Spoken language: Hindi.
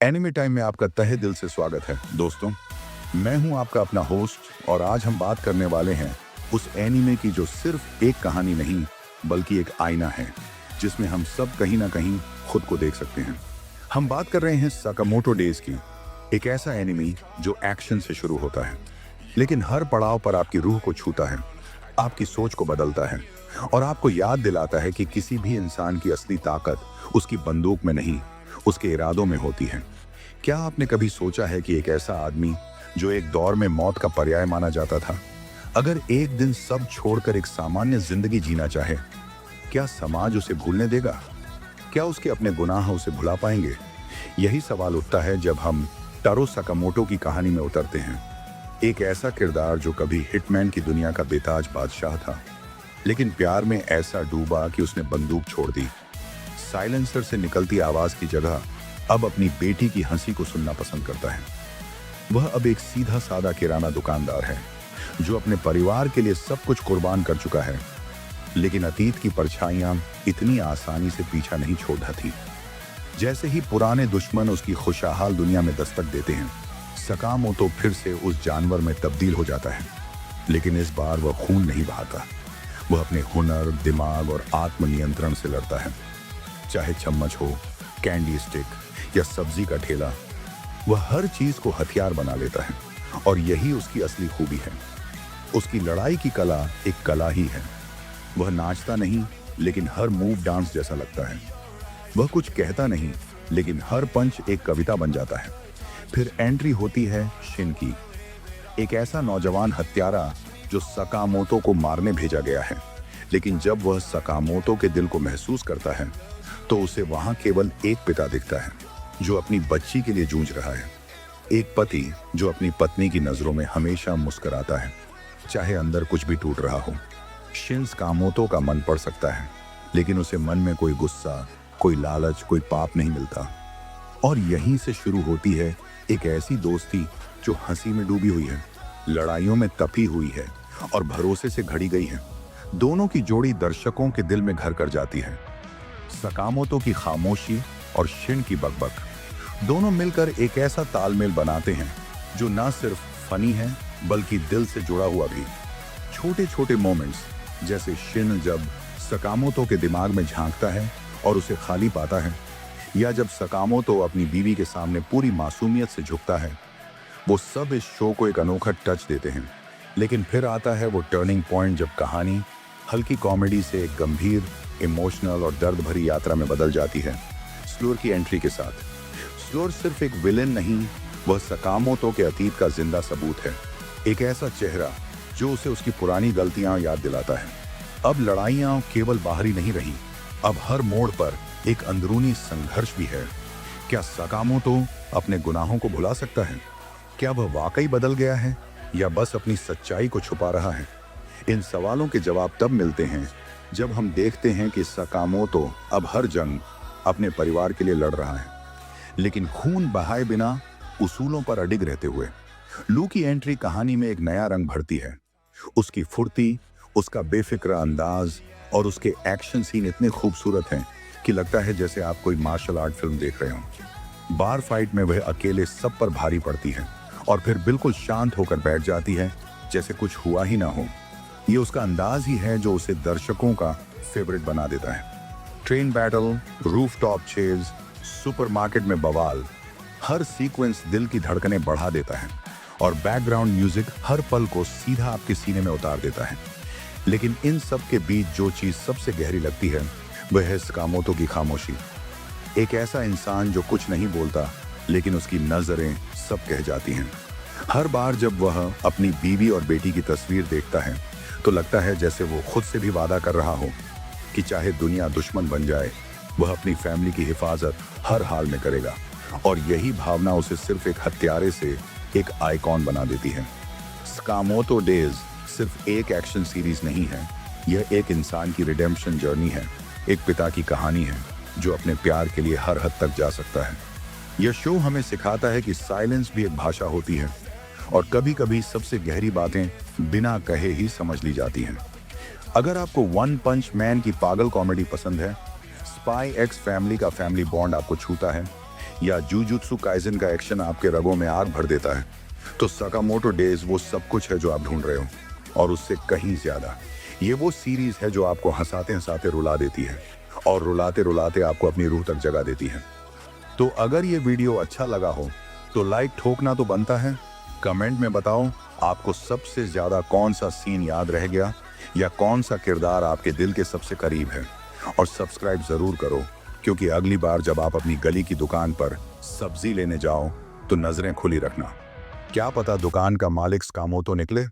एनिमे टाइम में आपका तहे दिल से स्वागत है दोस्तों। मैं हूं आपका अपना होस्ट और आज हम बात करने वाले हैं उस एनिमे की जो सिर्फ एक कहानी नहीं बल्कि एक आईना है जिसमें हम सब कहीं ना कहीं खुद को देख सकते हैं। हम बात कर रहे हैं साकामोटो डेज की, एक ऐसा एनिमे जो एक्शन से शुरू होता है लेकिन हर पड़ाव पर आपकी रूह को छूता है, आपकी सोच को बदलता है और आपको याद दिलाता है कि किसी भी इंसान की असली ताकत उसकी बंदूक में नहीं, उसके इरादों में होती है। क्या आपने कभी सोचा है कि एक ऐसा आदमी जो एक दौर में मौत का पर्याय माना जाता था, अगर एक दिन सब छोड़कर एक सामान्य जिंदगी जीना चाहे, क्या समाज उसे भूलने देगा? क्या उसके अपने गुनाह उसे भुला पाएंगे? यही सवाल उठता है जब हम टारो साकामोटो की कहानी में उतरते हैं। एक ऐसा किरदार जो कभी हिटमैन की दुनिया का बेताज बादशाह था, लेकिन प्यार में ऐसा डूबा कि उसने बंदूक छोड़ दी। साइलेंसर से निकलती आवाज की जगह अब अपनी बेटी की हंसी को सुनना पसंद करता है। वह अब एक सीधा साधा किराना दुकानदार है जो अपने परिवार के लिए सब कुछ कुर्बान कर चुका है, लेकिन अतीत की परछाइयां इतनी आसानी से पीछा नहीं छोड़ थी। जैसे ही पुराने दुश्मन उसकी खुशहाल दुनिया में दस्तक देते हैं, सकामोटो फिर से उस जानवर में तब्दील हो जाता है। लेकिन इस बार वह खून नहीं बहाता, वह अपने हुनर, दिमाग और आत्मनियंत्रण से लड़ता है। चाहे चम्मच हो, कैंडी स्टिक या सब्जी का ठेला, वह हर चीज को हथियार बना लेता है और यही उसकी असली खूबी है। उसकी लड़ाई की कला एक कला ही है। वह नाचता नहीं लेकिन हर मूव डांस जैसा लगता है। वह कुछ कहता नहीं लेकिन हर पंच एक कविता बन जाता है। फिर एंट्री होती है शिन की, एक ऐसा नौजवान हत्यारा जो सकामोटो को मारने भेजा गया है, लेकिन जब वह सकामोटो के दिल को महसूस करता है तो उसे वहां केवल एक पिता दिखता है जो अपनी बच्ची के लिए जूझ रहा है। एक पति जो अपनी पत्नी की नजरों में हमेशा मुस्कुराता है, चाहे अंदर कुछ भी टूट रहा हो। शिन सकामोटो का मन पड़ सकता है, लेकिन उसे मन में कोई गुस्सा, कोई लालच, कोई पाप नहीं मिलता। और यहीं से शुरू होती है एक ऐसी दोस्ती जो हंसी में डूबी हुई है, लड़ाइयों में तपी हुई है और भरोसे से घड़ी गई है। दोनों की जोड़ी दर्शकों के दिल में घर कर जाती है। सकामोटो की खामोशी और शिन की बकबक, दोनों मिलकर एक ऐसा तालमेल बनाते हैं जो न सिर्फ फनी है बल्कि दिल से जुड़ा हुआ भी। छोटे छोटे मोमेंट्स, जैसे शिन जब सकामोटो के दिमाग में झांकता है और उसे खाली पाता है, या जब सकामोटो अपनी बीवी के सामने पूरी मासूमियत से झुकता है, वो सब इस शो को एक अनोखा टच देते हैं। लेकिन फिर आता है वो टर्निंग पॉइंट जब कहानी हल्की कॉमेडी से एक गंभीर, इमोशनल और दर्द भरी यात्रा में बदल जाती है। स्लोर की एंट्री के साथ स्लोर सिर्फ एक विलेन नहीं, वह सकामोटो के अतीत का जिंदा सबूत है। एक ऐसा चेहरा जो उसे उसकी पुरानी गलतियां याद दिलाता है। अब लड़ाइयां केवल बाहरी नहीं रही, अब हर मोड़ पर एक अंदरूनी संघर्ष भी है। क्या सकामोटो अपने गुनाहों को भुला सकता है? क्या वह वाकई बदल गया है या बस अपनी सच्चाई को छुपा रहा है? इन सवालों के जवाब तब मिलते हैं जब हम देखते हैं कि सकामोटो अब हर जंग अपने परिवार के लिए लड़ रहा है, लेकिन खून बहाए बिना, उसूलों पर अडिग रहते हुए। लू की एंट्री कहानी में एक नया रंग भरती है। उसकी फुर्ती, उसका बेफिक्र अंदाज और उसके एक्शन सीन इतने खूबसूरत हैं कि लगता है जैसे आप कोई मार्शल आर्ट फिल्म देख रहे हो। बार फाइट में वह अकेले सब पर भारी पड़ती है और फिर बिल्कुल शांत होकर बैठ जाती है जैसे कुछ हुआ ही ना हो। ये उसका अंदाज ही है जो उसे दर्शकों का फेवरेट बना देता है। Train battle, rooftop chase, supermarket में बवाल, हर सीक्वेंस दिल की धड़कनें बढ़ा देता है और बैकग्राउंड म्यूजिक हर पल को सीधा आपके सीने में उतार देता है। लेकिन इन सब के बीच जो चीज सबसे गहरी लगती है वह है सकामोटो की खामोशी। एक ऐसा इंसान जो कुछ नहीं बोलता लेकिन उसकी नजरें सब कह जाती हैं। हर बार जब वह अपनी बीवी और बेटी की तस्वीर देखता है तो लगता है जैसे वो खुद से भी वादा कर रहा हो कि चाहे दुनिया दुश्मन बन जाए, वह अपनी फैमिली की हिफाजत हर हाल में करेगा। और यही भावना उसे सिर्फ एक हत्यारे से एक आइकॉन बना देती है। सकामोटो डेज सिर्फ एक एक्शन सीरीज नहीं है, यह एक इंसान की रिडेम्पशन जर्नी है। एक पिता की कहानी है जो अपने प्यार के लिए हर हद तक जा सकता है। यह शो हमें सिखाता है कि साइलेंस भी एक भाषा होती है और कभी कभी सबसे गहरी बातें बिना कहे ही समझ ली जाती हैं। अगर आपको वन पंच मैन की पागल कॉमेडी पसंद है, स्पाई एक्स फैमिली का फैमिली बॉन्ड आपको छूता है, या जुजुत्सु काइजन का एक्शन आपके रगों में आग भर देता है, तो सकामोटो डेज वो सब कुछ है जो आप ढूंढ रहे हो, और उससे कहीं ज्यादा। ये वो सीरीज है जो आपको हंसाते हंसाते रुला देती है और रुलाते रुलाते आपको अपनी रूह तक जगा देती है। तो अगर ये वीडियो अच्छा लगा हो तो लाइक ठोकना तो बनता है। कमेंट में बताओ आपको सबसे ज्यादा कौन सा सीन याद रह गया या कौन सा किरदार आपके दिल के सबसे करीब है। और सब्सक्राइब जरूर करो, क्योंकि अगली बार जब आप अपनी गली की दुकान पर सब्जी लेने जाओ तो नजरें खुली रखना। क्या पता दुकान का मालिक स्कामोतो निकले।